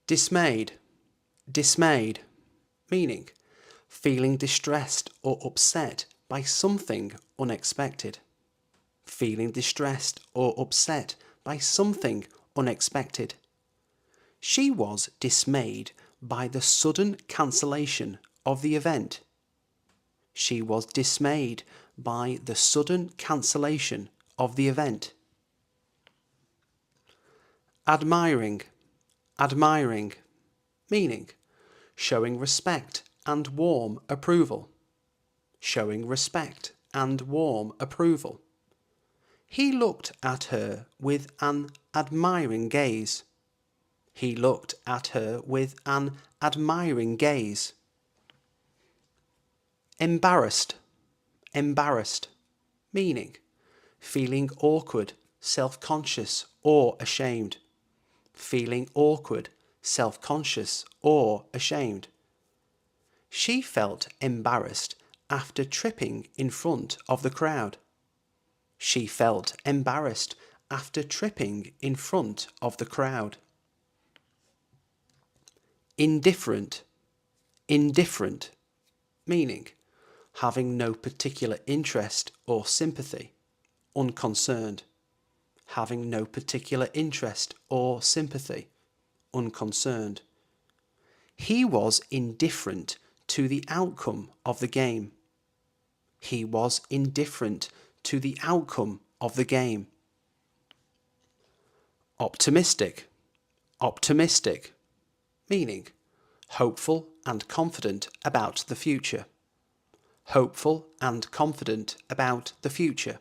Dismayed, dismayed, meaning feeling distressed or upset by something unexpected. Feeling distressed or upset by something unexpected. She was dismayed by the sudden cancellation of the event. She was dismayed by the sudden cancellation of the event. Admiring, admiring, meaning showing respect and warm approval. Showing respect and warm approval. He looked at her with an admiring gaze. He looked at her with an admiring gaze. Embarrassed, embarrassed, meaning feeling awkward, self-conscious or ashamed. Feeling awkward, self-conscious or ashamed. She felt embarrassed after tripping in front of the crowd. She felt embarrassed after tripping in front of the crowd. Indifferent, indifferent, meaning having no particular interest or sympathy, unconcerned. Having no particular interest or sympathy, unconcerned. He was indifferent to the outcome of the game. He was indifferent to the outcome of the game. Optimistic, optimistic, meaning hopeful and confident about the future. Hopeful and confident about the future.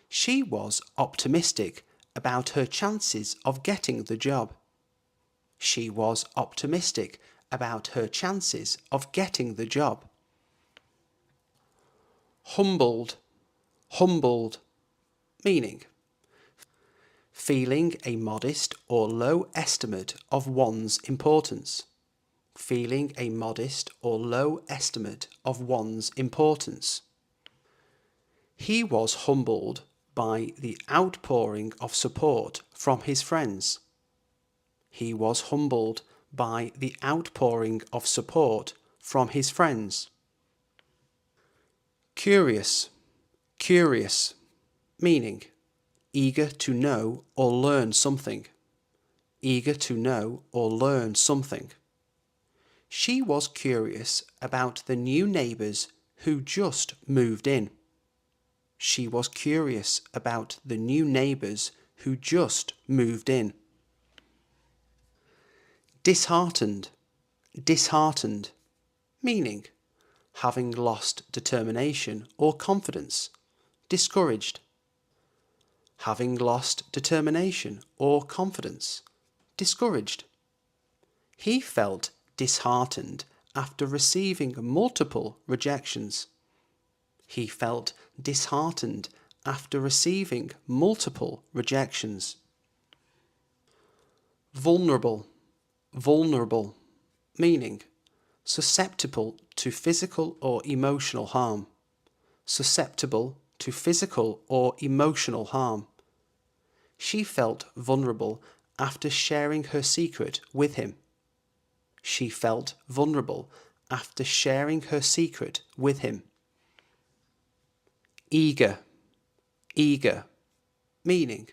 She was optimistic about her chances of getting the job. She was optimistic about her chances of getting the job. Humbled, humbled, meaning feeling a modest or low estimate of one's importance. Feeling a modest or low estimate of one's importance. He was humbled by the outpouring of support from his friends. He was humbled by the outpouring of support from his friends. Curious, curious, meaning eager to know or learn something. Eager to know or learn something. She was curious about the new neighbours who just moved in. She was curious about the new neighbours who just moved in. Disheartened, disheartened, meaning having lost determination or confidence, discouraged. Having lost determination or confidence, discouraged. He felt disheartened after receiving multiple rejections. He felt disheartened after receiving multiple rejections. Vulnerable, vulnerable, meaning susceptible to physical or emotional harm. Susceptible to physical or emotional harm. She felt vulnerable after sharing her secret with him. She felt vulnerable after sharing her secret with him. Eager, eager, meaning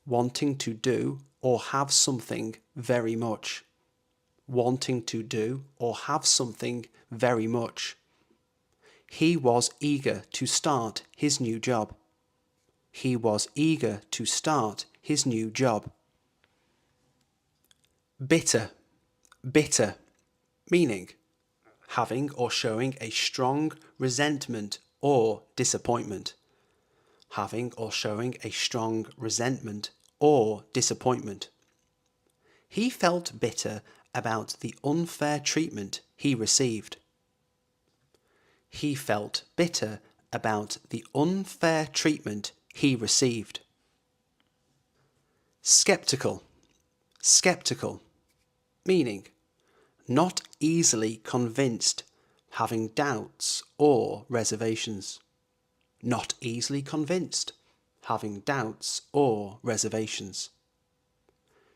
wanting to do or have something very much. Wanting to do or have something very much. He was eager to start his new job. He was eager to start his new job. Bitter, bitter, meaning having or showing a strong resentment or disappointment. Having or showing a strong resentment or disappointment. He felt bitter about the unfair treatment he received. He felt bitter about the unfair treatment he received. Skeptical, skeptical, meaning not easily convinced, having doubts or reservations. Not easily convinced, having doubts or reservations.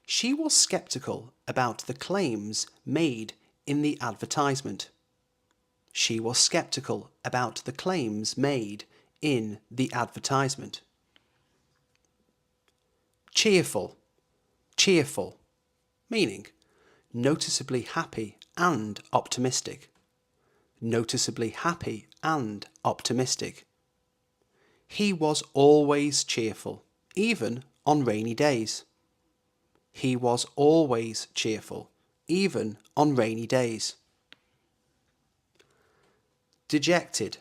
She was skeptical about the claims made in the advertisement. She was skeptical about the claims made in the advertisement. Cheerful, cheerful, meaning noticeably happy and optimistic. Noticeably happy and optimistic. He was always cheerful, even on rainy days. He was always cheerful, even on rainy days. Dejected,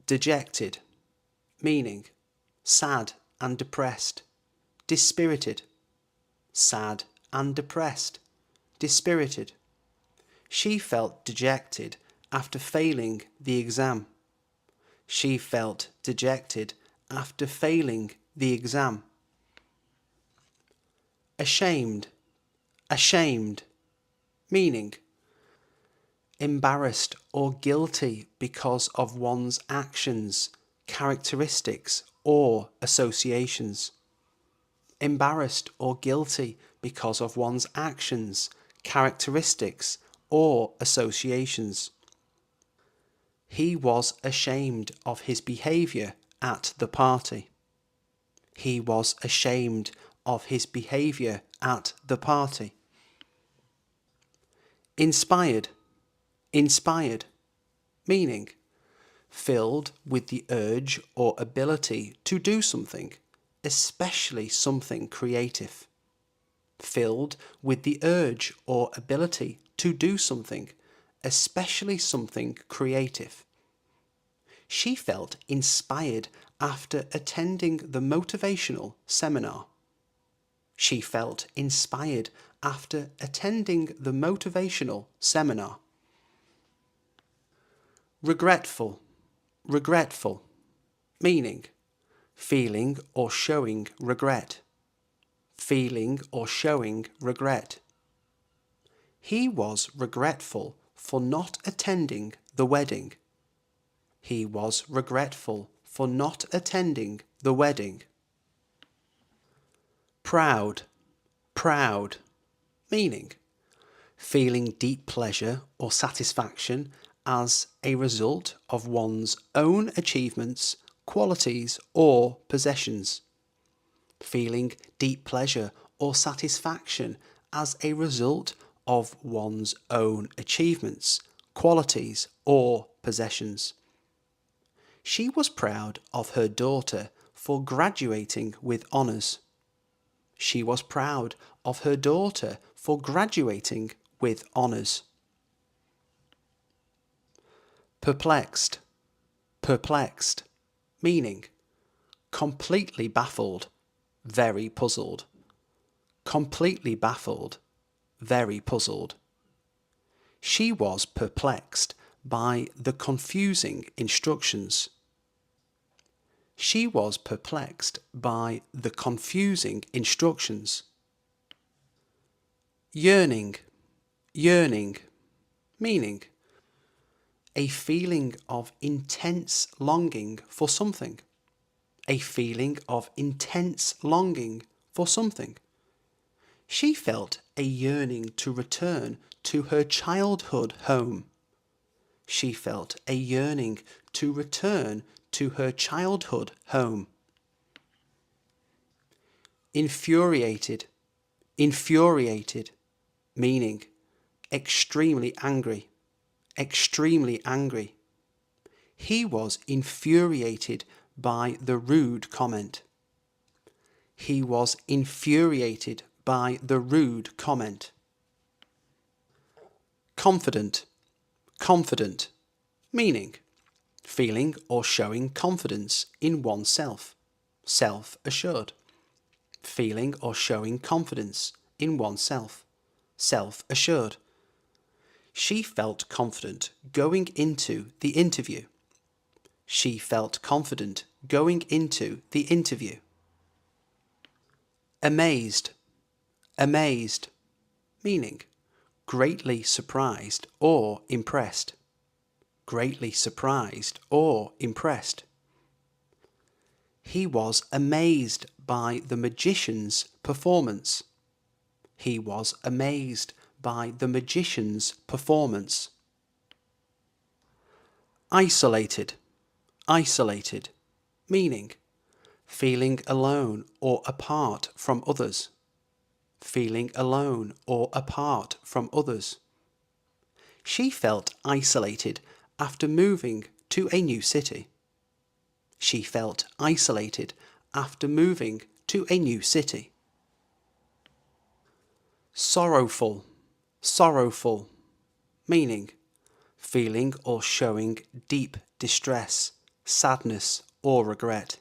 dejected, meaning sad and depressed, dispirited. Sad and depressed, dispirited. She felt dejected after failing the exam. She felt dejected after failing the exam. Ashamed, ashamed, meaning embarrassed or guilty because of one's actions, characteristics, or associations. Embarrassed or guilty because of one's actions, characteristics, or associations. He was ashamed of his behaviour at the party. He was ashamed of his behaviour at the party. Inspired, inspired, meaning filled with the urge or ability to do something, especially something creative. Filled with the urge or ability to do something, especially something creative. She felt inspired after attending the motivational seminar. She felt inspired after attending the motivational seminar. Regretful, regretful, meaning feeling or showing regret. Feeling or showing regret. He was regretful for not attending the wedding. He was regretful for not attending the wedding. Proud, proud, meaning feeling deep pleasure or satisfaction as a result of one's own achievements, qualities, or possessions. Feeling deep pleasure or satisfaction as a result of one's own achievements, qualities, or possessions. She was proud of her daughter for graduating with honours. She was proud of her daughter for graduating with honours. Perplexed, perplexed, meaning completely baffled, very puzzled. Completely baffled, very puzzled. She was perplexed by the confusing instructions. She was perplexed by the confusing instructions. Yearning, yearning, meaning a feeling of intense longing for something. A feeling of intense longing for something. She felt a yearning to return to her childhood home. She felt a yearning to return to her childhood home. Infuriated, infuriated, meaning extremely angry, extremely angry. He was infuriated by the rude comment. He was infuriated by the rude comment. Confident, confident, meaning feeling or showing confidence in oneself, self-assured. Feeling or showing confidence in oneself, self-assured. She felt confident going into the interview. She felt confident going into the interview. Amazed, amazed, meaning greatly surprised or impressed. Greatly surprised or impressed. He was amazed by the magician's performance. He was amazed by the magician's performance. Isolated, isolated, meaning feeling alone or apart from others. Feeling alone or apart from others. She felt isolated after moving to a new city. She felt isolated after moving to a new city. Sorrowful, sorrowful, meaning feeling or showing deep distress, sadness or regret.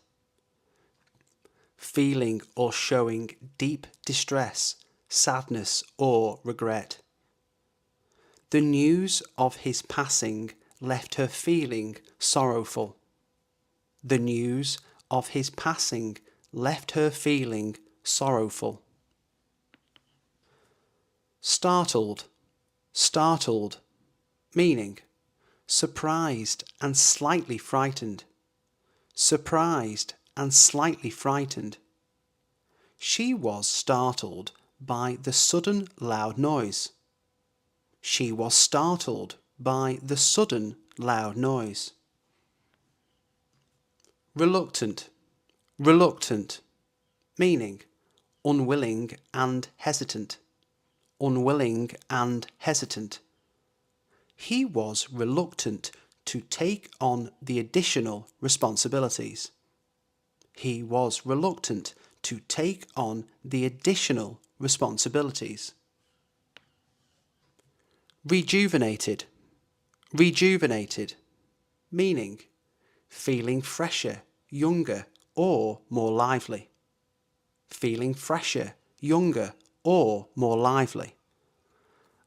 Feeling or showing deep distress, sadness or regret. The news of his passing left her feeling sorrowful. The news of his passing left her feeling sorrowful. Startled, startled, meaning surprised and slightly frightened. Surprised and slightly frightened. She was startled by the sudden loud noise. She was startled by the sudden loud noise. Reluctant, reluctant, meaning unwilling and hesitant. Unwilling and hesitant. He was reluctant to take on the additional responsibilities. He was reluctant to take on the additional responsibilities. Rejuvenated, rejuvenated, meaning feeling fresher, younger, or more lively. Feeling fresher, younger, or more lively.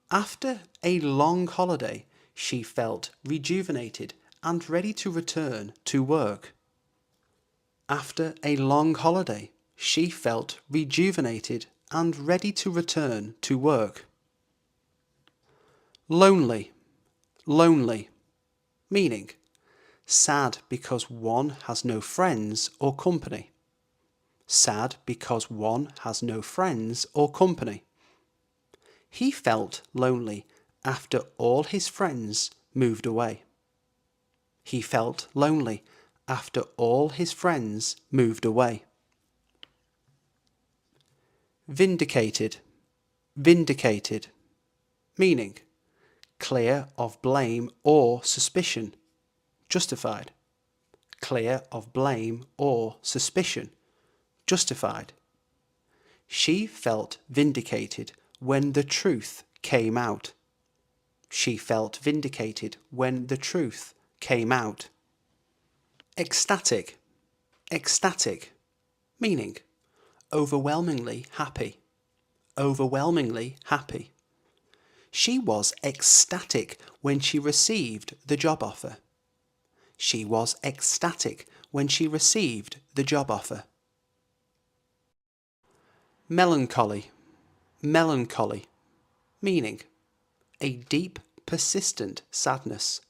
After a long holiday, she felt rejuvenated and ready to return to work. After a long holiday, she felt rejuvenated and ready to return to work. Lonely, lonely, meaning sad because one has no friends or company. Sad because one has no friends or company. He felt lonely after all his friends moved away. He felt lonely after all his friends moved away. Vindicated, vindicated, meaning clear of blame or suspicion, justified. Clear of blame or suspicion, justified. She felt vindicated when the truth came out. She felt vindicated when the truth came out. Ecstatic, ecstatic, meaning overwhelmingly happy. Overwhelmingly happy. She was ecstatic when she received the job offer. She was ecstatic when she received the job offer. Melancholy, melancholy, meaning a deep, persistent sadness.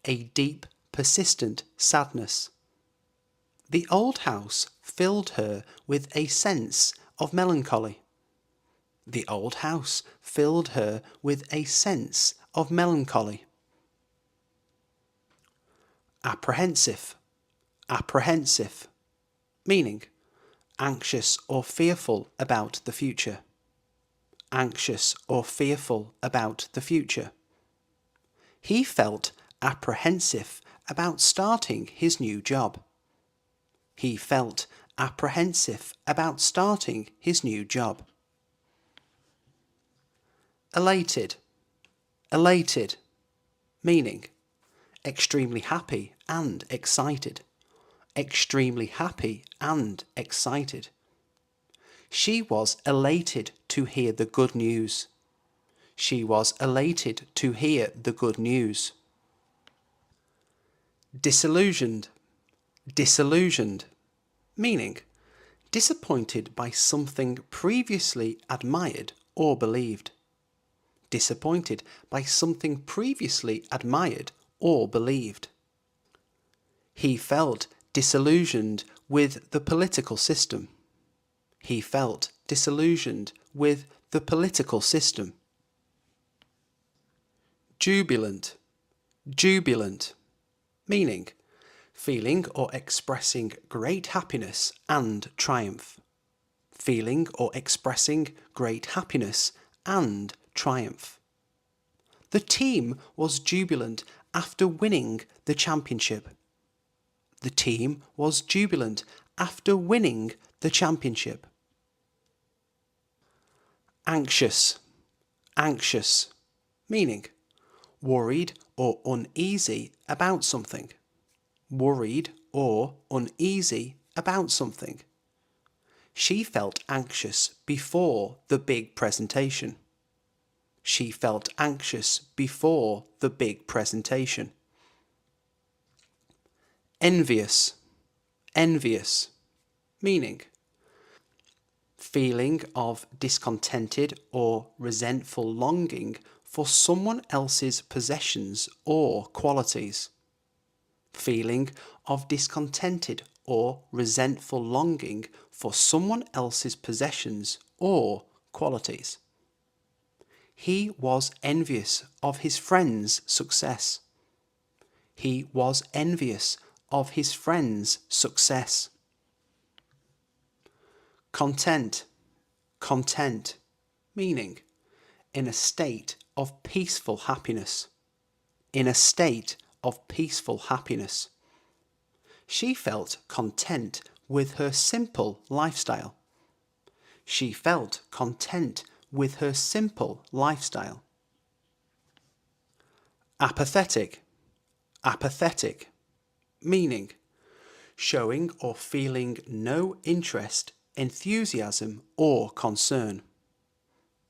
A deep, persistent sadness. The old house filled her with a sense of melancholy. The old house filled her with a sense of melancholy. Apprehensive, apprehensive, meaning anxious or fearful about the future. Anxious or fearful about the future. He felt apprehensive about starting his new job. He felt apprehensive about starting his new job. Elated, elated, meaning extremely happy and excited. Extremely happy and excited. She was elated to hear the good news. She was elated to hear the good news. Disillusioned, disillusioned, meaning disappointed by something previously admired or believed. Disappointed by something previously admired or believed. He felt disillusioned with the political system. He felt disillusioned with the the political system. Jubilant, jubilant, meaning feeling or expressing great happiness and triumph. Feeling or expressing great happiness and triumph. The team was jubilant after winning the championship. The team was jubilant after winning the championship. Anxious, anxious, meaning worried or uneasy about something. Worried or uneasy about something. She felt anxious before the big presentation. She felt anxious before the big presentation. Envious, envious, meaning feeling of discontented or resentful longing for someone else's possessions or qualities. Feeling of discontented or resentful longing for someone else's possessions or qualities. He was envious of his friend's success. He was envious of his friend's success. Content, content, meaning in a state of peaceful happiness. In a state of peaceful happiness. She felt content with her simple lifestyle. She felt content with her simple lifestyle. Apathetic, apathetic, meaning showing or feeling no interest, enthusiasm or concern.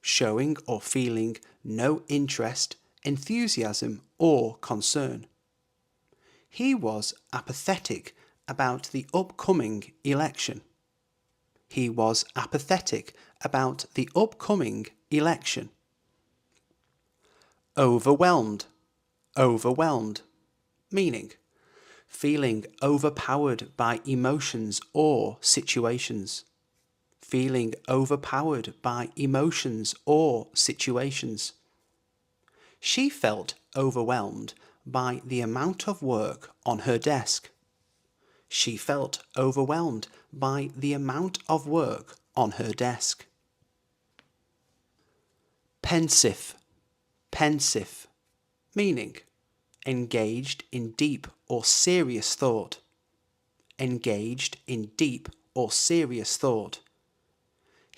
Showing or feeling no interest, enthusiasm or concern. He was apathetic about the upcoming election. He was apathetic about the upcoming election. Overwhelmed, overwhelmed, meaning feeling overpowered by emotions or situations. Feeling overpowered by emotions or situations. She felt overwhelmed by the amount of work on her desk. She felt overwhelmed by the amount of work on her desk. Pensive, pensive, meaning engaged in deep or serious thought. Engaged in deep or serious thought.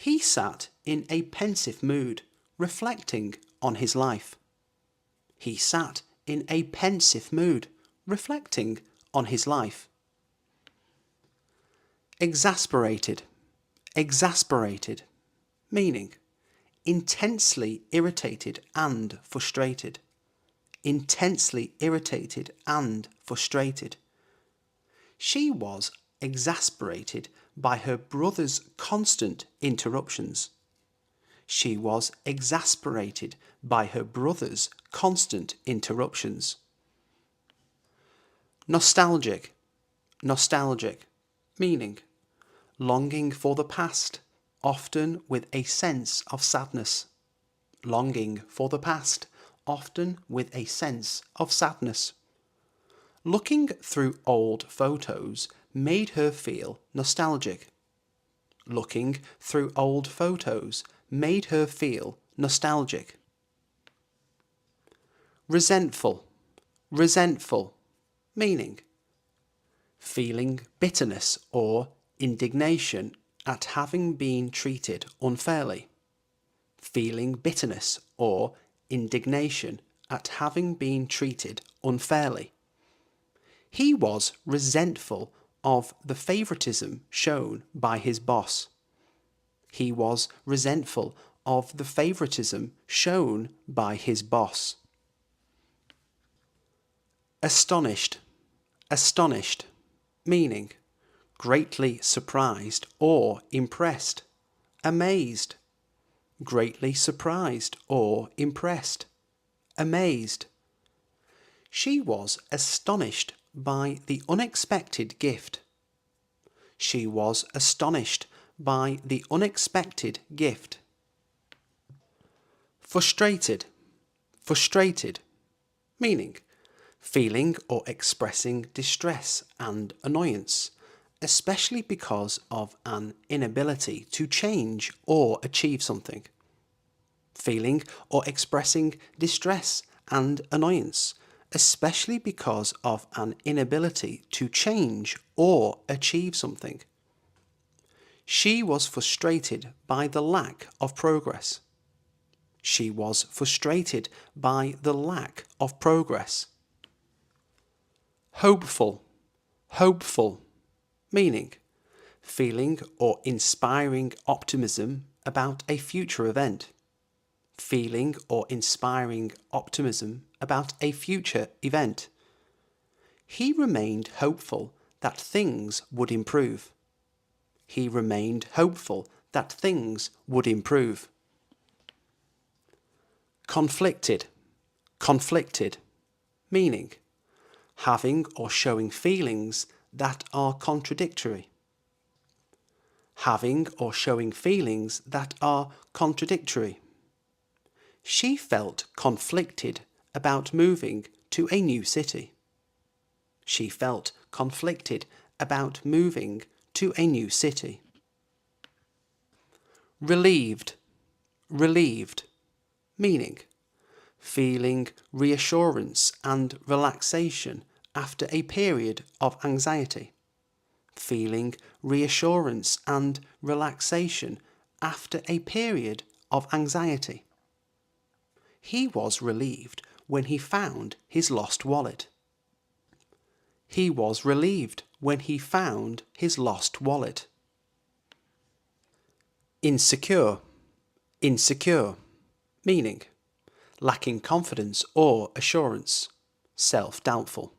He sat in a pensive mood, reflecting on his life. He sat in a pensive mood, reflecting on his life. Exasperated, exasperated, meaning intensely irritated and frustrated. Intensely irritated and frustrated. She was exasperated by her brother's constant interruptions. She was exasperated by her brother's constant interruptions. Nostalgic, nostalgic, meaning longing for the past, often with a sense of sadness. Longing for the past, often with a sense of sadness. Looking through old photos made her feel nostalgic. Looking through old photos made her feel nostalgic. Resentful, resentful, meaning feeling bitterness or indignation at having been treated unfairly. Feeling bitterness or indignation at having been treated unfairly. He was resentful of the favoritism shown by his boss. He was resentful of the favoritism shown by his boss. Astonished, astonished, meaning greatly surprised or impressed. Amazed, greatly surprised or impressed. Amazed. She was astonished by the unexpected gift. She was astonished by the unexpected gift. Frustrated, frustrated, meaning feeling or expressing distress and annoyance, especially because of an inability to change or achieve something. Feeling or expressing distress and annoyance, especially because of an inability to change or achieve something. She was frustrated by the lack of progress. She was frustrated by the lack of progress. Hopeful, hopeful, meaning feeling or inspiring optimism about a future event. Feeling or inspiring optimism about a future event. He remained hopeful that things would improve. He remained hopeful that things would improve. Conflicted, conflicted, meaning having or showing feelings that are contradictory. Having or showing feelings that are contradictory. She felt conflicted about moving to a new city. She felt conflicted about moving to a new city. Relieved, relieved, meaning feeling reassurance and relaxation after a period of anxiety. Feeling reassurance and relaxation after a period of anxiety. He was relieved when he found his lost wallet. He was relieved when he found his lost wallet. Insecure, insecure, meaning lacking confidence or assurance, self-doubtful.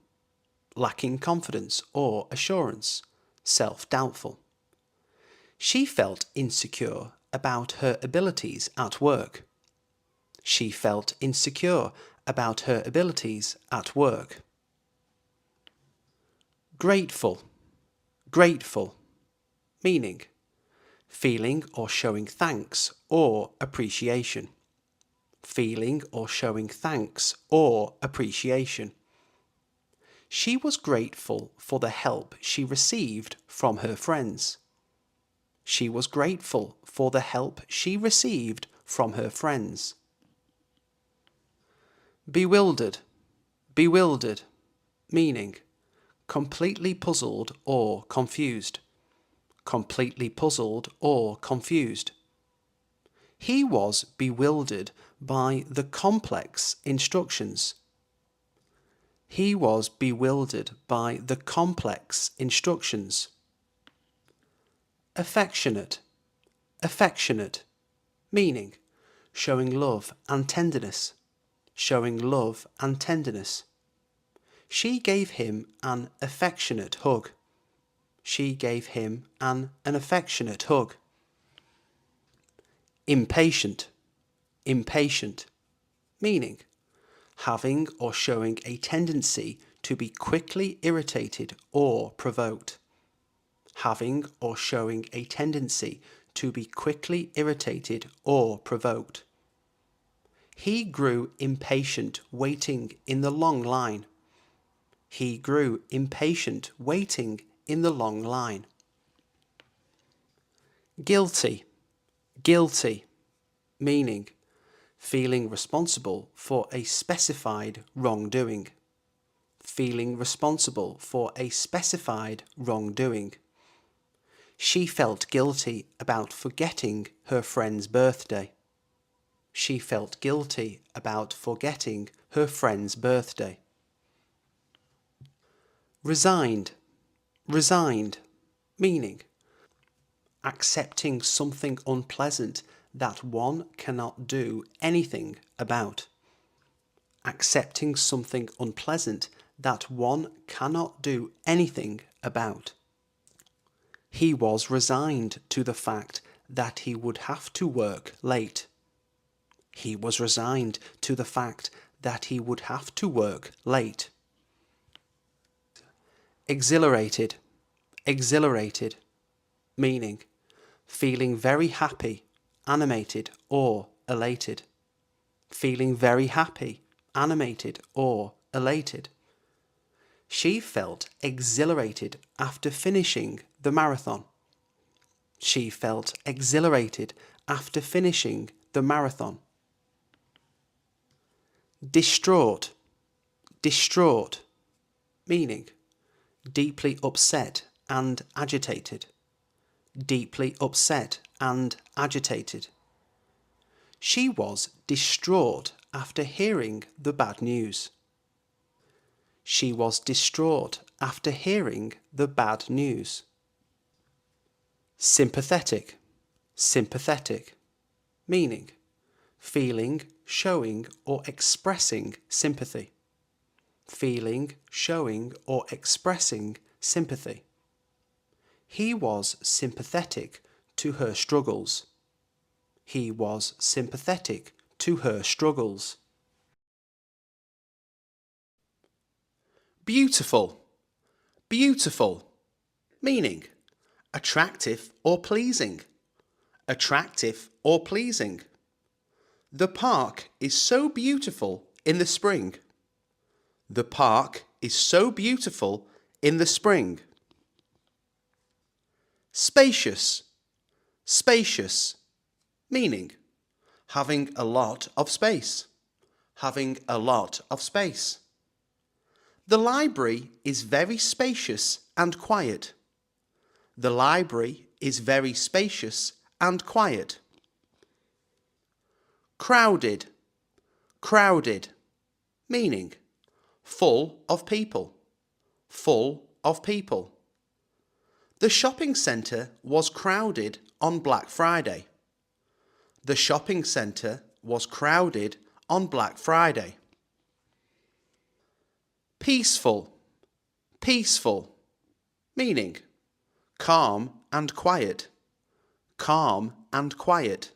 Lacking confidence or assurance, self-doubtful. She felt insecure about her abilities at work. She felt insecure about her abilities at work. Grateful, grateful, meaning feeling or showing thanks or appreciation. Feeling or showing thanks or appreciation. She was grateful for the help she received from her friends. She was grateful for the help she received from her friends. Bewildered, bewildered, meaning completely puzzled or confused. Completely puzzled or confused. He was bewildered by the complex instructions. He was bewildered by the complex instructions. Affectionate, affectionate, meaning showing love and tenderness. Showing love and tenderness. She gave him an affectionate hug. She gave him an affectionate hug. Impatient, impatient, meaning having or showing a tendency to be quickly irritated or provoked. Having or showing a tendency to be quickly irritated or provoked. He grew impatient waiting in the long line. He grew impatient waiting in the long line. Guilty, guilty, meaning feeling responsible for a specified wrongdoing. Feeling responsible for a specified wrongdoing. She felt guilty about forgetting her friend's birthday. She felt guilty about forgetting her friend's birthday. Resigned, resigned, meaning accepting something unpleasant that one cannot do anything about. Accepting something unpleasant that one cannot do anything about. He was resigned to the fact that he would have to work late. He was resigned to the fact that he would have to work late. Exhilarated, exhilarated, meaning feeling very happy, animated or elated. feeling very happy, animated, or elated. She felt exhilarated after finishing the marathon. She felt exhilarated after finishing the marathon. Distraught, distraught, meaning deeply upset and agitated. Deeply upset and agitated. She was distraught after hearing the bad news. She was distraught after hearing the bad news. Sympathetic, sympathetic, meaning feeling, showing, or expressing sympathy. Feeling, showing, or expressing sympathy. He was sympathetic to her struggles. He was sympathetic to her struggles. Beautiful, beautiful, meaning attractive or pleasing. Attractive or pleasing. The park is so beautiful in the spring. The park is so beautiful in the spring. Spacious, spacious, meaning having a lot of space. Having a lot of space. The library is very spacious and quiet. The library is very spacious and quiet. Crowded, crowded, meaning full of people. Full of people. The shopping centre was crowded on Black Friday. The shopping centre was crowded on Black Friday. Peaceful, peaceful, meaning calm and quiet. Calm and quiet.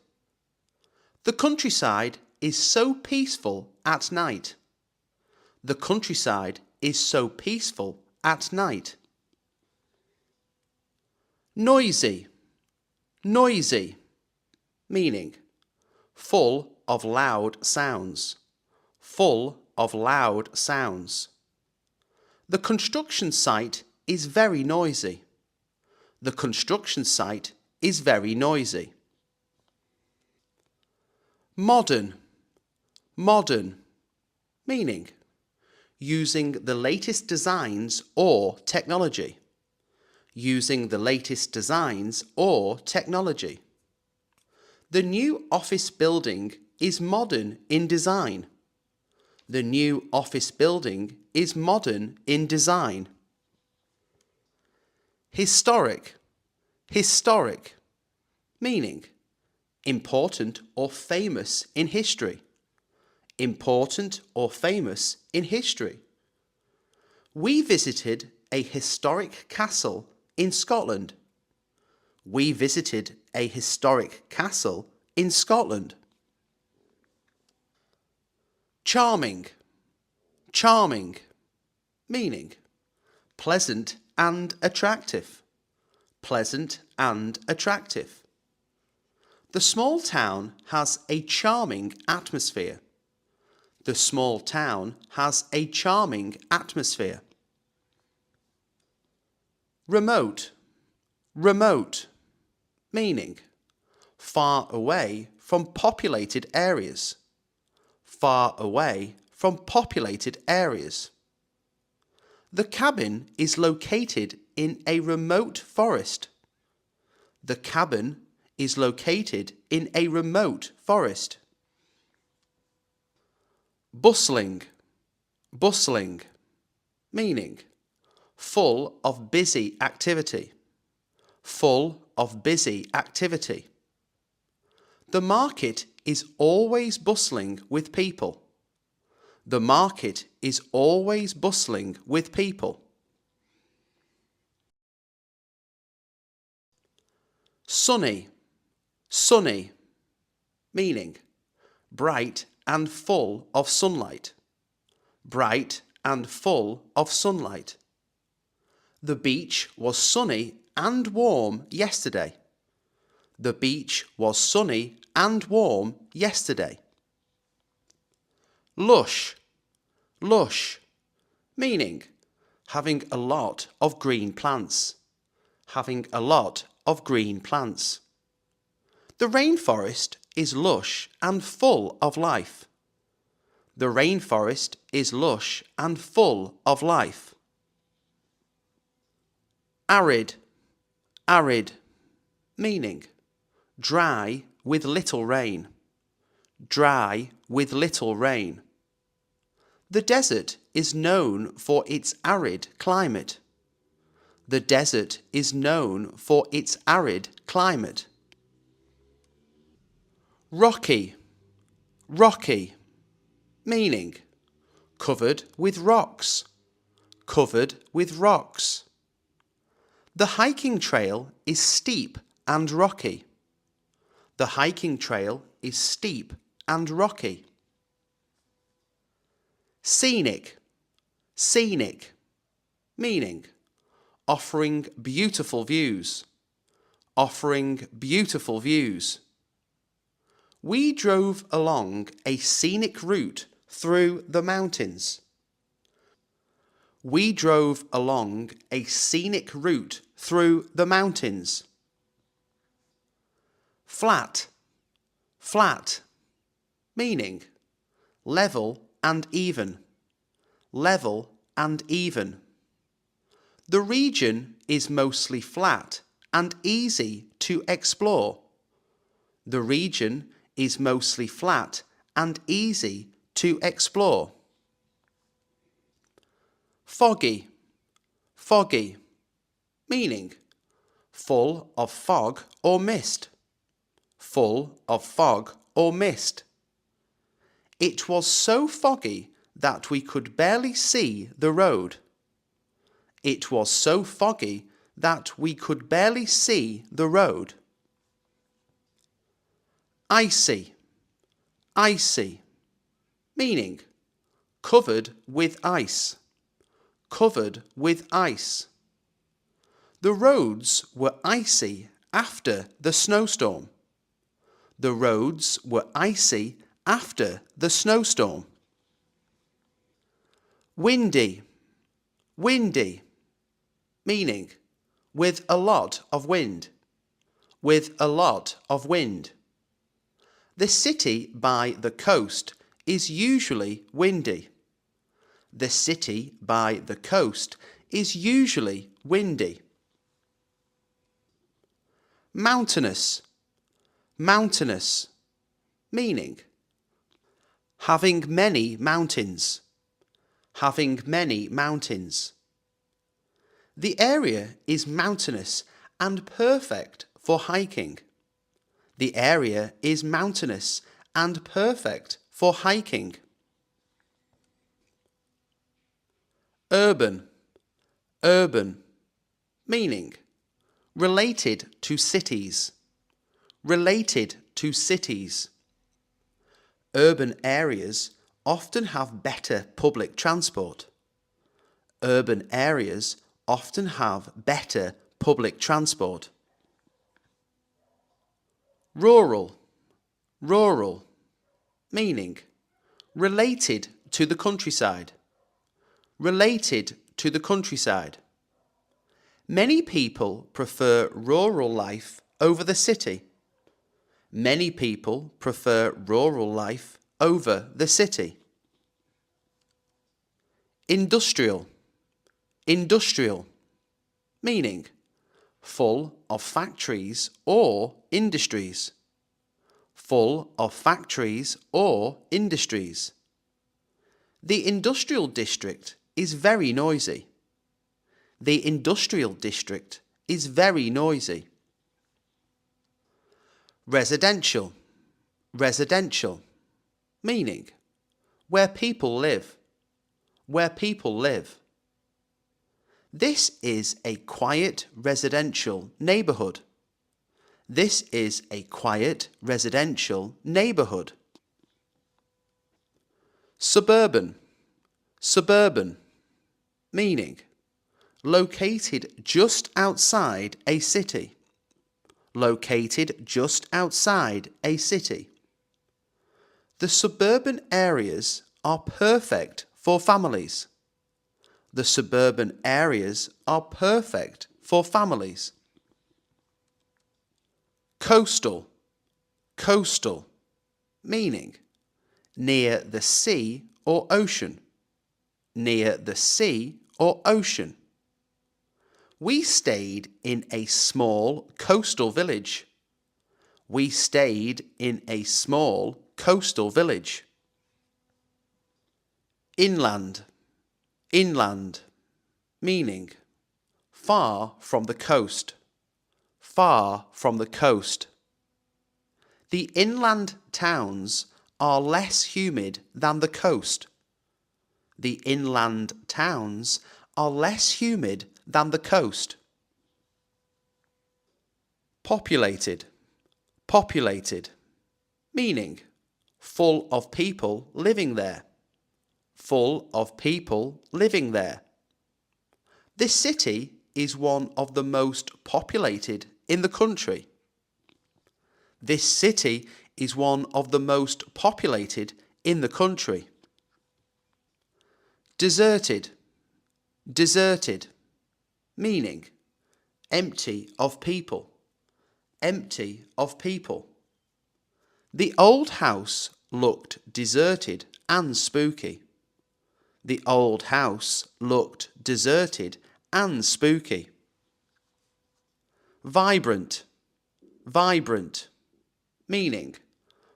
The countryside is so peaceful at night. The countryside is so peaceful at night. Noisy, noisy, meaning full of loud sounds. Full of loud sounds. The construction site is very noisy. The construction site is very noisy. Modern, modern, meaning using the latest designs or technology. Using the latest designs or technology. The new office building is modern in design. The new office building is modern in design. Historic, historic, meaning important or famous in history. Important or famous in history. We visited a historic castle in Scotland. We visited a historic castle in Scotland. Charming, charming, meaning pleasant and attractive. Pleasant and attractive. The small town has a charming atmosphere. The small town has a charming atmosphere. Remote, remote, meaning far away from populated areas. Far away from populated areas. The cabin is located in a remote forest. The cabin is located in a remote forest. Bustling, bustling, meaning full of busy activity. Full of busy activity. The market is always bustling with people. The market is always bustling with people. Sunny, sunny, meaning bright and full of sunlight. Bright and full of sunlight. The beach was sunny and warm yesterday. The beach was sunny and warm yesterday. Lush, lush, meaning having a lot of green plants. Having a lot of green plants. The rainforest is lush and full of life. The rainforest is lush and full of life. Arid, arid, meaning dry with little rain. Dry with little rain. The desert is known for its arid climate. The desert is known for its arid climate. Rocky, rocky, meaning covered with rocks. Covered with rocks. The hiking trail is steep and rocky. The hiking trail is steep and rocky. Scenic, scenic, meaning offering beautiful views. Offering beautiful views. We drove along a scenic route through the mountains. We drove along a scenic route through the mountains. Flat, flat, meaning level and even. Level and even. The region is mostly flat and easy to explore. The region is mostly flat and easy to explore. Foggy, foggy, meaning full of fog or mist. Full of fog or mist. It was so foggy that we could barely see the road. It was so foggy that we could barely see the road. Icy, icy, meaning covered with ice. Covered with ice. The roads were icy after the snowstorm. The roads were icy after the snowstorm. Windy, windy, meaning with a lot of wind. With a lot of wind. The city by the coast is usually windy. The city by the coast is usually windy. Mountainous, mountainous, meaning having many mountains. Having many mountains. The area is mountainous and perfect for hiking. The area is mountainous and perfect for hiking. Urban, urban, meaning related to cities. Related to cities. Urban areas often have better public transport. Urban areas often have better public transport. Rural, rural, meaning related to the countryside. Related to the countryside. Many people prefer rural life over the city. Many people prefer rural life over the city. Industrial, industrial, meaning full of factories or industries. Full of factories or industries. The industrial district is very noisy. The industrial district is very noisy. Residential, residential, meaning where people live. Where people live. This is a quiet residential neighborhood. This is a quiet residential neighborhood. Suburban, suburban, meaning located just outside a city. Located just outside a city. The suburban areas are perfect for families. The suburban areas are perfect for families. Coastal, coastal, meaning near the sea or ocean, near the sea or ocean. We stayed in a small coastal village. We stayed in a small coastal village. Inland, inland, meaning far from the coast, far from the coast. The inland towns are less humid than the coast. The inland towns are less humid than the coast. Populated, populated, meaning full of people living there, full of people living there. This city is one of the most populated in the country. This city is one of the most populated in the country. Deserted, deserted, meaning empty of people, empty of people. The old house looked deserted and spooky. The old house looked deserted and spooky. Vibrant, vibrant, meaning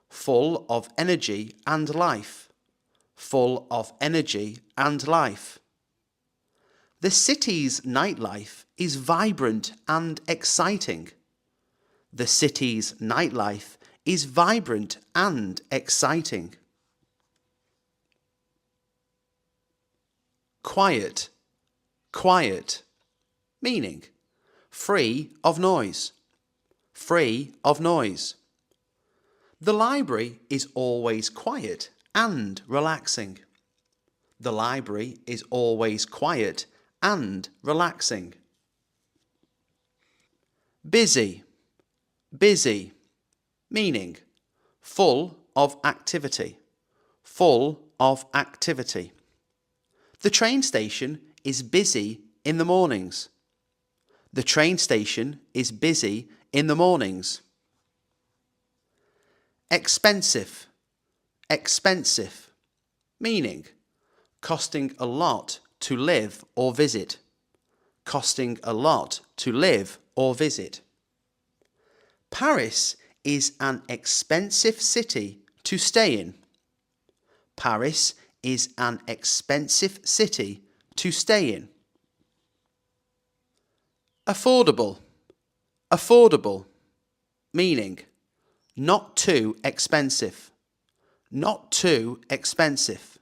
full of energy and life, full of energy and life. The city's nightlife is vibrant and exciting. The city's nightlife is vibrant and exciting. Quiet, quiet, meaning free of noise, free of noise. The library is always quiet and relaxing. The library is always quiet and relaxing. Busy, busy, meaning full of activity, full of activity. The train station is busy in the mornings. The train station is busy in the mornings. Expensive, expensive, meaning costing a lot to live or visit, costing a lot to live or visit. Paris is an expensive city to stay in. Paris is an expensive city to stay in. Affordable, affordable, meaning not too expensive, not too expensive.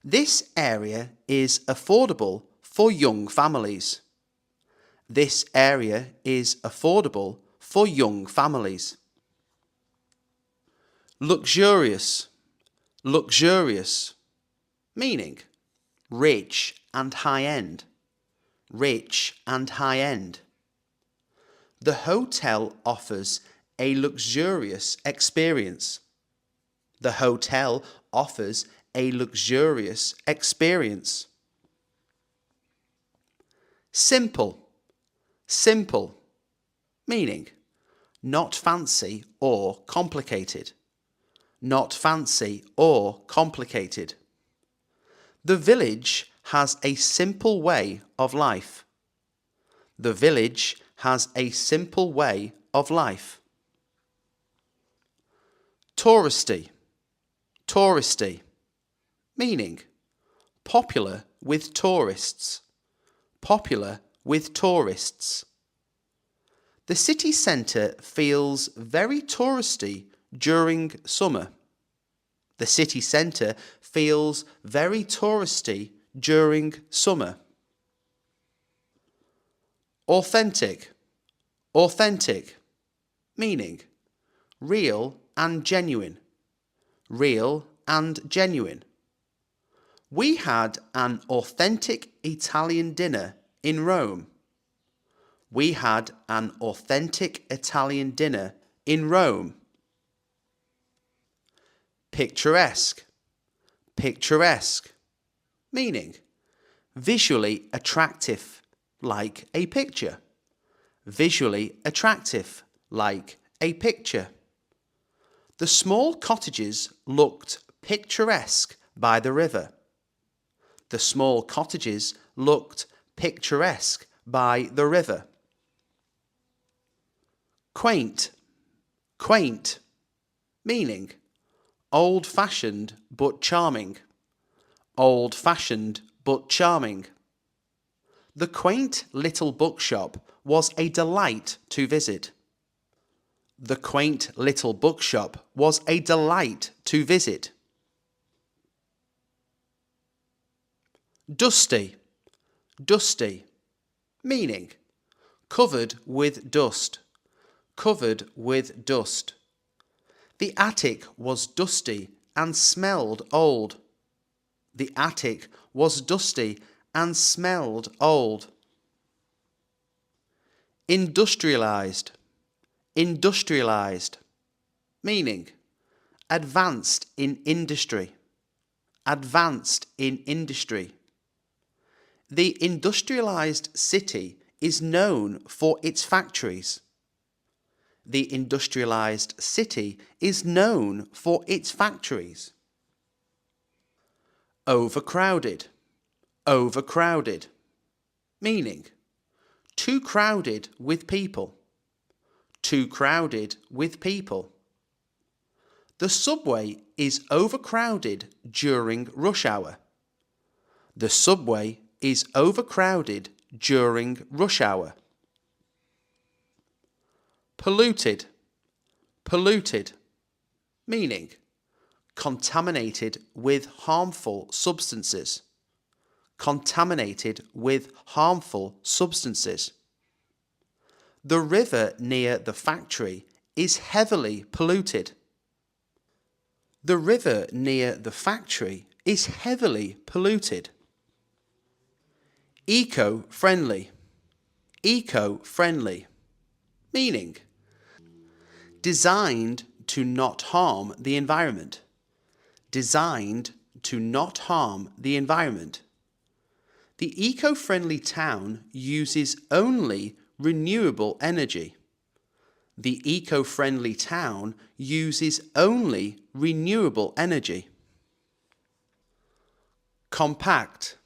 This area is affordable for young families. This area is affordable for young families. Luxurious, luxurious, meaning rich and high-end, rich and high-end. The hotel offers a luxurious experience. The hotel offers a luxurious experience. Simple, simple, meaning not fancy or complicated, not fancy or complicated. The village has a simple way of life. The village has a simple way of life. Touristy, touristy, meaning popular with tourists, popular with tourists. The city centre feels very touristy during summer. The city centre feels very touristy during summer. Authentic, authentic, meaning real and genuine, real and genuine. We had an authentic Italian dinner in Rome. We had an authentic Italian dinner in Rome. Picturesque, picturesque, meaning visually attractive, like a picture. Visually attractive, like a picture. The small cottages looked picturesque by the river. The small cottages looked picturesque by the river. Quaint, quaint, meaning old-fashioned but charming. Old-fashioned but charming. The quaint little bookshop was a delight to visit. The quaint little bookshop was a delight to visit. Dusty, dusty, meaning covered with dust. Covered with dust. The attic was dusty and smelled old. The attic was dusty and smelled old. Industrialized, industrialized, meaning advanced in industry. Advanced in industry. The industrialized city is known for its factories. The industrialized city is known for its factories. Overcrowded, overcrowded, meaning too crowded with people. Too crowded with people. The subway is overcrowded during rush hour. The subway is overcrowded during rush hour. Polluted, polluted, meaning contaminated with harmful substances. Contaminated with harmful substances. The river near the factory is heavily polluted. The river near the factory is heavily polluted. Eco-friendly, eco-friendly, meaning designed to not harm the environment. Designed to not harm the environment. The eco-friendly town uses only renewable energy. The eco-friendly town uses only renewable energy. Compact,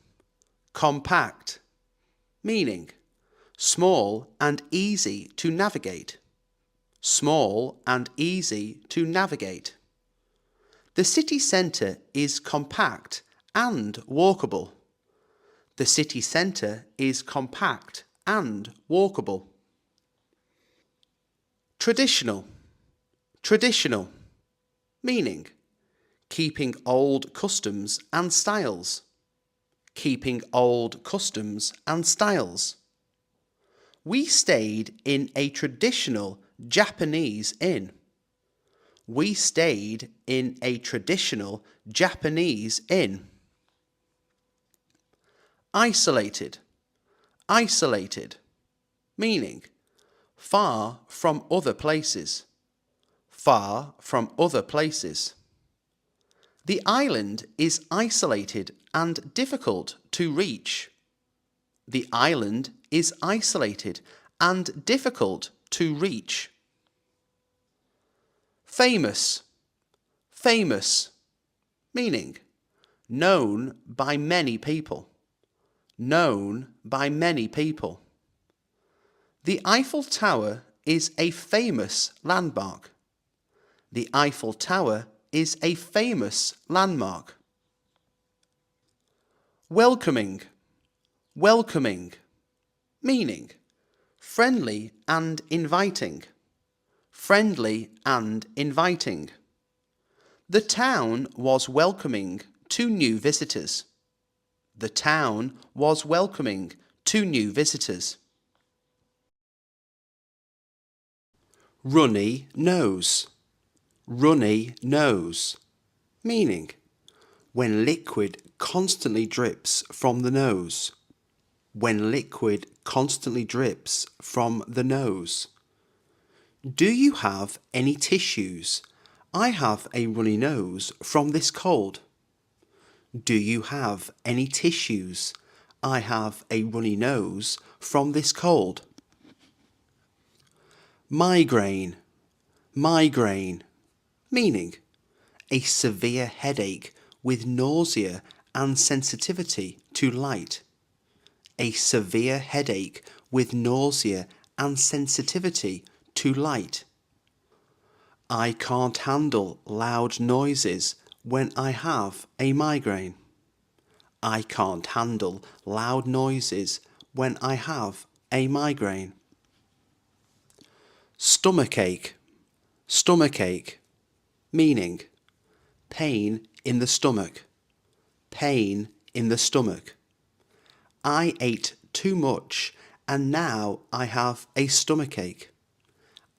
compact, meaning small and easy to navigate. Small and easy to navigate. The city centre is compact and walkable. The city centre is compact and walkable. Traditional, traditional, meaning keeping old customs and styles. Keeping old customs and styles. We stayed in a traditional Japanese inn. We stayed in a traditional Japanese inn. Isolated, isolated, meaning far from other places. Far from other places. The island is isolated and difficult to reach. The island is isolated and difficult to reach. Famous, famous, meaning known by many people. Known by many people. The Eiffel Tower is a famous landmark. The Eiffel Tower is a famous landmark. Welcoming, welcoming, meaning friendly and inviting. Friendly and inviting. The town was welcoming to new visitors. The town was welcoming to new visitors. Runny nose, runny nose, meaning when liquid constantly drips from the nose. When liquid constantly drips from the nose. Do you have any tissues? I have a runny nose from this cold. Do you have any tissues? I have a runny nose from this cold. Migraine, migraine, meaning a severe headache with nausea and sensitivity to light. A severe headache with nausea and sensitivity to light. I can't handle loud noises when I have a migraine. I can't handle loud noises when I have a migraine. Stomachache, stomachache, meaning pain in the stomach, pain in the stomach. I ate too much and now I have a stomachache.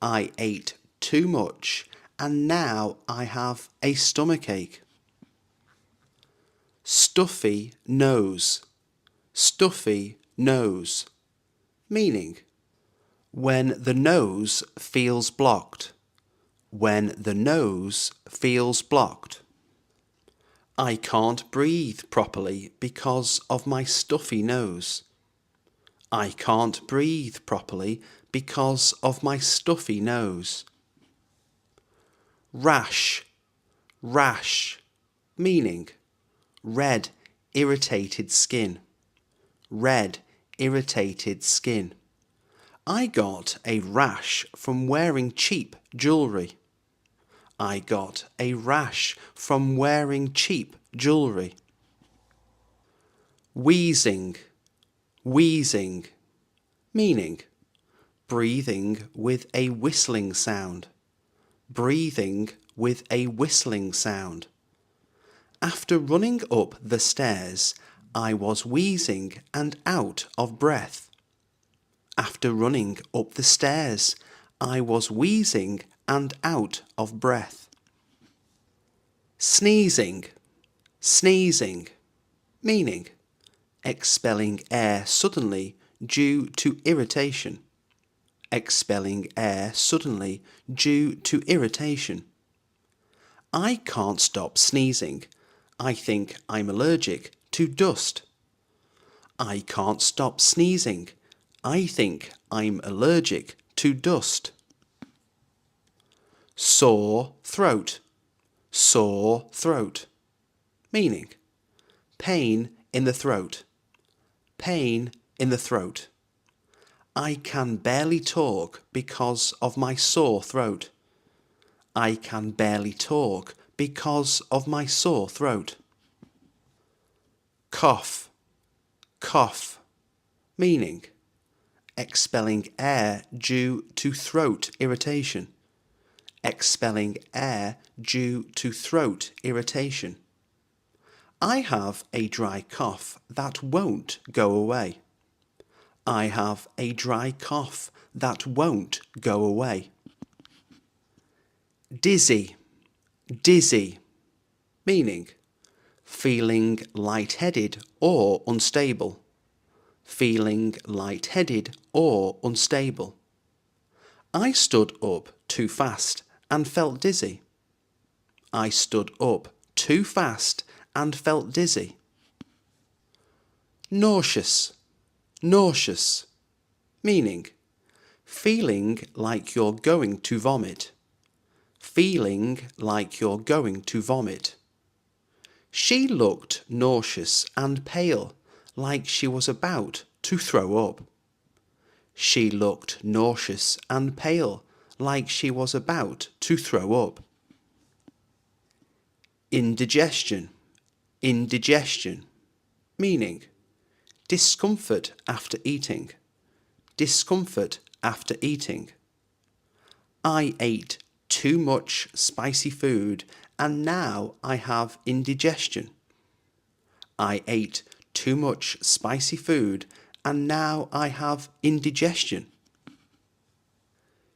I ate too much and now I have a stomachache. Stuffy nose, stuffy nose, meaning when the nose feels blocked, when the nose feels blocked. I can't breathe properly because of my stuffy nose. I can't breathe properly because of my stuffy nose. Rash, rash, meaning red, irritated skin, red, irritated skin. I got a rash from wearing cheap jewellery. I got a rash from wearing cheap jewellery. Wheezing, wheezing, meaning breathing with a whistling sound, breathing with a whistling sound. After running up the stairs, I was wheezing and out of breath. After running up the stairs, I was wheezing and out of breath. Sneezing, sneezing, meaning expelling air suddenly due to irritation. Expelling air suddenly due to irritation. I can't stop sneezing. I think I'm allergic to dust. I can't stop sneezing. I think I'm allergic to dust. Sore throat, sore throat, meaning pain in the throat, pain in the throat. I can barely talk because of my sore throat. I can barely talk because of my sore throat. Cough, cough, meaning expelling air due to throat irritation. Expelling air due to throat irritation. I have a dry cough that won't go away. I have a dry cough that won't go away. Dizzy, dizzy, meaning feeling lightheaded or unstable. Feeling lightheaded or unstable. I stood up too fast and felt dizzy. I stood up too fast and felt dizzy. Nauseous, nauseous, meaning feeling like you're going to vomit. Feeling like you're going to vomit. She looked nauseous and pale, like she was about to throw up. She looked nauseous and pale, like she was about to throw up. Indigestion, indigestion, meaning discomfort after eating. Discomfort after eating. I ate too much spicy food and now I have indigestion. I ate too much spicy food and now I have indigestion.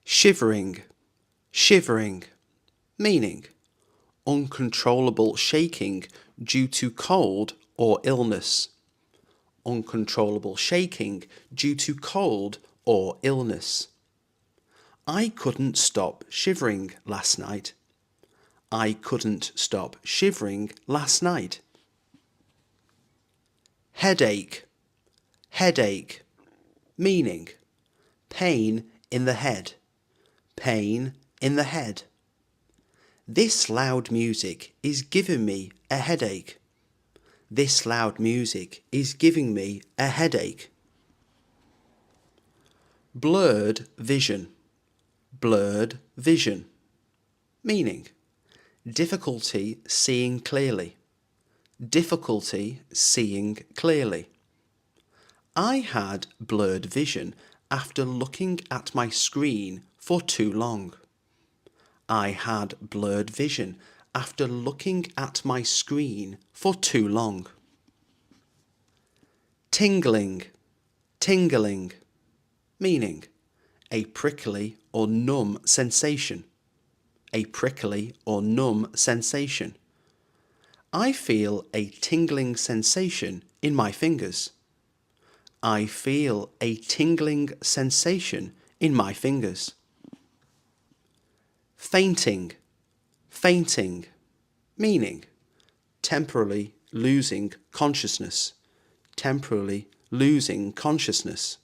Shivering, shivering, meaning uncontrollable shaking due to cold or illness. Uncontrollable shaking due to cold or illness. I couldn't stop shivering last night. I couldn't stop shivering last night. Headache, headache, meaning pain in the head, pain in the head. This loud music is giving me a headache. This loud music is giving me a headache. Blurred vision, blurred vision, meaning difficulty seeing clearly, difficulty seeing clearly. I had blurred vision after looking at my screen for too long. I had blurred vision after looking at my screen for too long. Tingling, tingling, meaning a prickly or numb sensation, a prickly or numb sensation. I feel a tingling sensation in my fingers. I feel a tingling sensation in my fingers. Fainting, fainting, meaning temporarily losing consciousness, temporarily losing consciousness.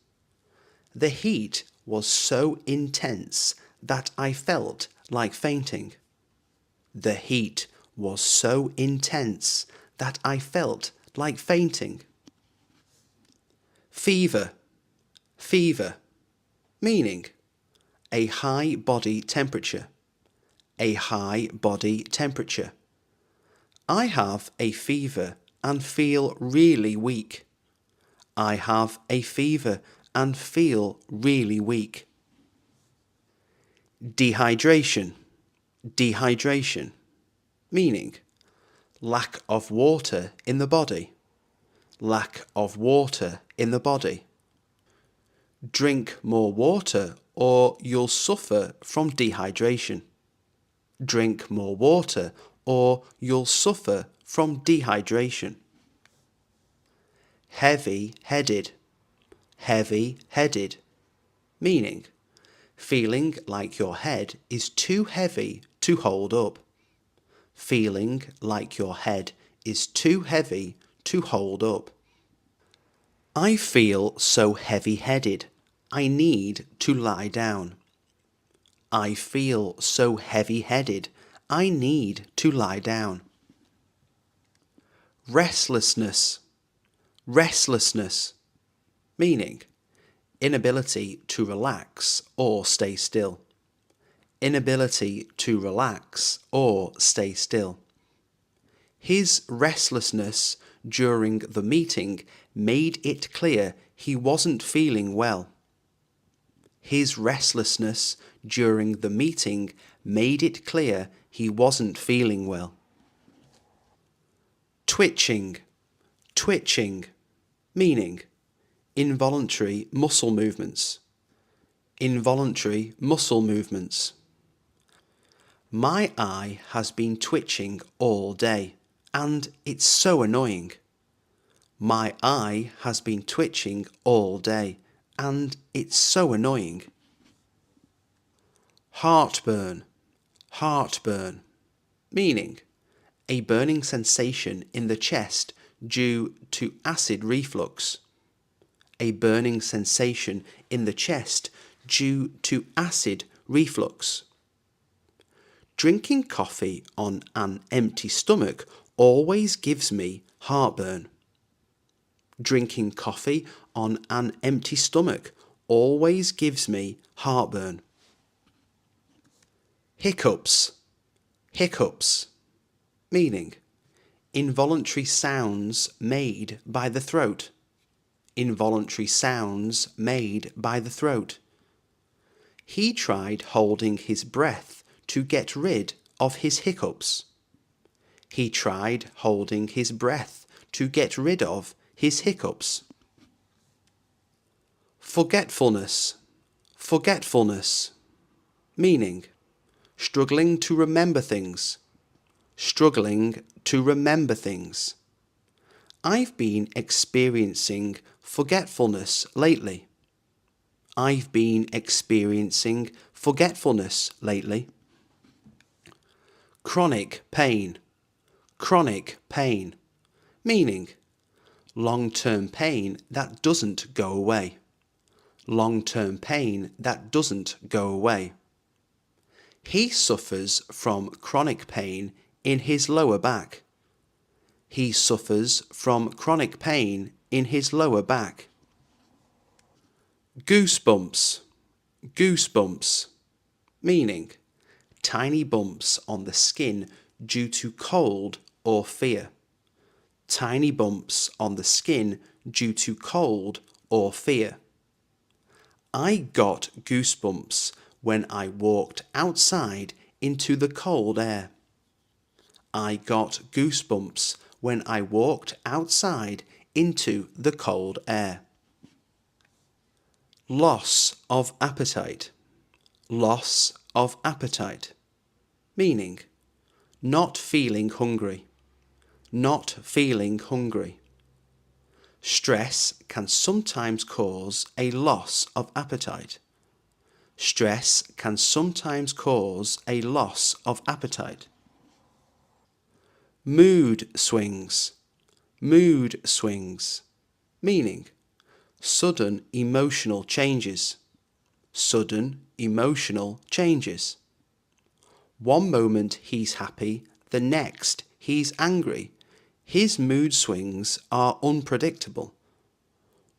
The heat was so intense that I felt like fainting. The heat was so intense that I felt like fainting. Fever, fever, meaning a high body temperature, a high body temperature. I have a fever and feel really weak. I have a fever and feel really weak. Dehydration, dehydration, meaning lack of water in the body, lack of water in the body. Drink more water or you'll suffer from dehydration. Drink more water or you'll suffer from dehydration. Heavy-headed, heavy-headed, meaning feeling like your head is too heavy to hold up. Feeling like your head is too heavy to hold up. I feel so heavy-headed, I need to lie down. I feel so heavy-headed, I need to lie down. Restlessness, restlessness, meaning inability to relax or stay still. Inability to relax or stay still. His restlessness during the meeting made it clear he wasn't feeling well. His restlessness during the meeting made it clear he wasn't feeling well. Twitching, twitching, meaning involuntary muscle movements. Involuntary muscle movements. My eye has been twitching all day, and it's so annoying. My eye has been twitching all day, and it's so annoying. Heartburn, heartburn, meaning a burning sensation in the chest due to acid reflux. A burning sensation in the chest due to acid reflux. Drinking coffee on an empty stomach always gives me heartburn. Drinking coffee on an empty stomach always gives me heartburn. Hiccups, hiccups, meaning involuntary sounds made by the throat. Involuntary sounds made by the throat. He tried holding his breath to get rid of his hiccups. He tried holding his breath to get rid of his hiccups. Forgetfulness, forgetfulness, meaning struggling to remember things, struggling to remember things. I've been experiencing forgetfulness lately. I've been experiencing forgetfulness lately. Chronic pain, meaning long-term pain that doesn't go away, long-term pain that doesn't go away. He suffers from chronic pain in his lower back. He suffers from chronic pain in his lower back. Goosebumps, goosebumps, meaning tiny bumps on the skin due to cold or fear. Tiny bumps on the skin due to cold or fear. I got goosebumps when I walked outside into the cold air. I got goosebumps when I walked outside into the cold air. Loss of appetite. Loss of appetite. Meaning, not feeling hungry. Not feeling hungry. Stress can sometimes cause a loss of appetite. Stress can sometimes cause a loss of appetite. Mood swings. Mood swings. Meaning, sudden emotional changes. Sudden emotional changes. One moment he's happy, the next he's angry. His mood swings are unpredictable.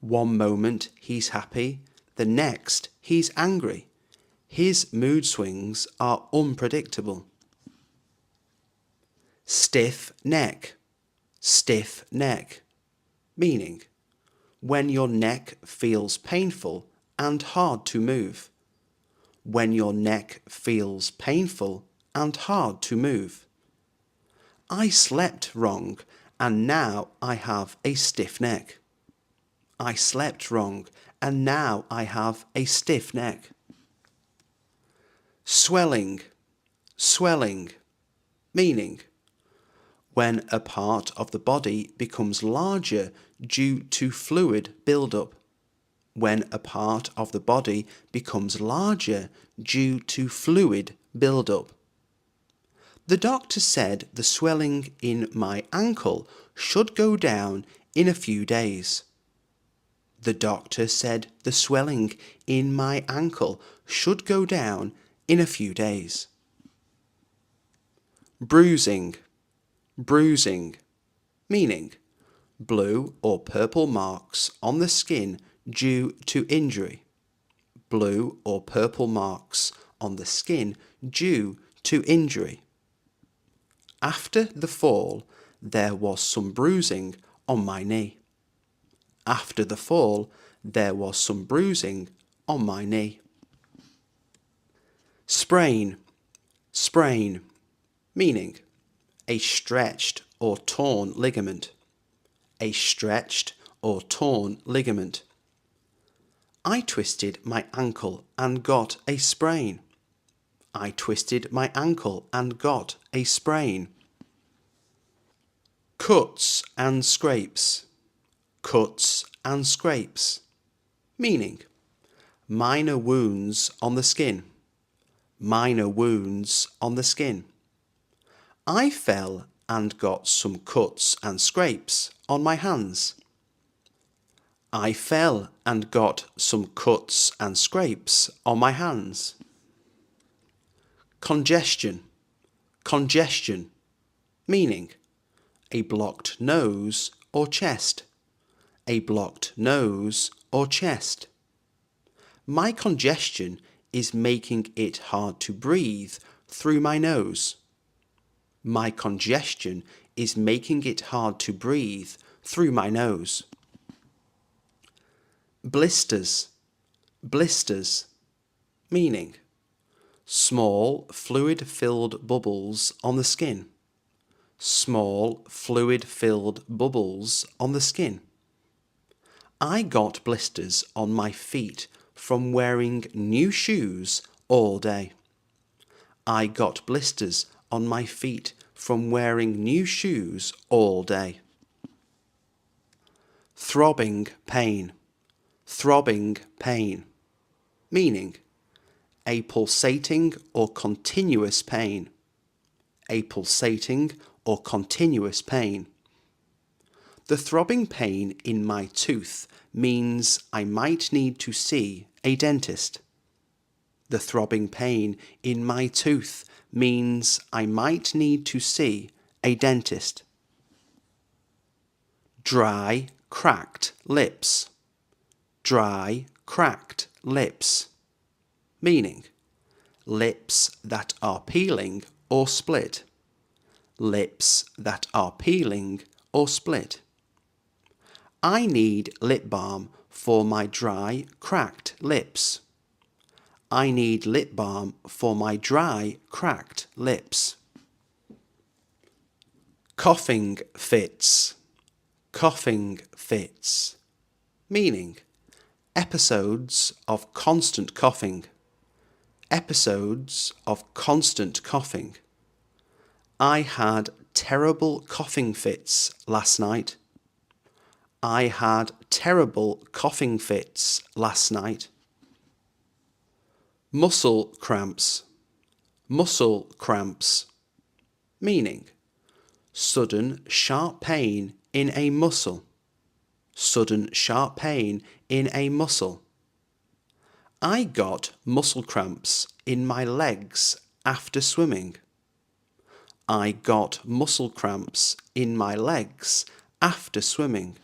One moment he's happy, the next he's angry. His mood swings are unpredictable. Stiff neck. Stiff neck. Meaning, when your neck feels painful and hard to move. When your neck feels painful and hard to move. I slept wrong and now I have a stiff neck. I slept wrong and now I have a stiff neck. Swelling. Swelling. Meaning, when a part of the body becomes larger due to fluid buildup. When a part of the body becomes larger due to fluid buildup. The doctor said the swelling in my ankle should go down in a few days. The doctor said the swelling in my ankle should go down in a few days. Bruising. Bruising. Meaning, blue or purple marks on the skin due to injury. Blue or purple marks on the skin due to injury. After the fall, there was some bruising on my knee. After the fall, there was some bruising on my knee. Sprain. Sprain. Meaning, a stretched or torn ligament. A stretched or torn ligament. I twisted my ankle and got a sprain. I twisted my ankle and got a sprain. Cuts and scrapes. Cuts and scrapes. Meaning, minor wounds on the skin. Minor wounds on the skin. I fell and got some cuts and scrapes on my hands. I fell and got some cuts and scrapes on my hands. Congestion. Congestion. Meaning, a blocked nose or chest. A blocked nose or chest. My congestion is making it hard to breathe through my nose. My congestion is making it hard to breathe through my nose. Blisters. Blisters. Meaning, small fluid-filled bubbles on the skin. Small fluid-filled bubbles on the skin. I got blisters on my feet from wearing new shoes all day. I got blisters on my feet from wearing new shoes all day. Throbbing pain. Throbbing pain. Meaning, a pulsating or continuous pain. A pulsating or continuous pain. The throbbing pain in my tooth means I might need to see a dentist. The throbbing pain in my tooth means I might need to see a dentist. Dry, cracked lips. Dry, cracked lips. Meaning, lips that are peeling or split. Lips that are peeling or split. I need lip balm for my dry, cracked lips. I need lip balm for my dry, cracked lips. Coughing fits. Coughing fits. Meaning, episodes of constant coughing. Episodes of constant coughing. I had terrible coughing fits last night. I had terrible coughing fits last night. Muscle cramps. Muscle cramps. Meaning, sudden sharp pain in a muscle. Sudden sharp pain in a muscle. I got muscle cramps in my legs after swimming. I got muscle cramps in my legs after swimming.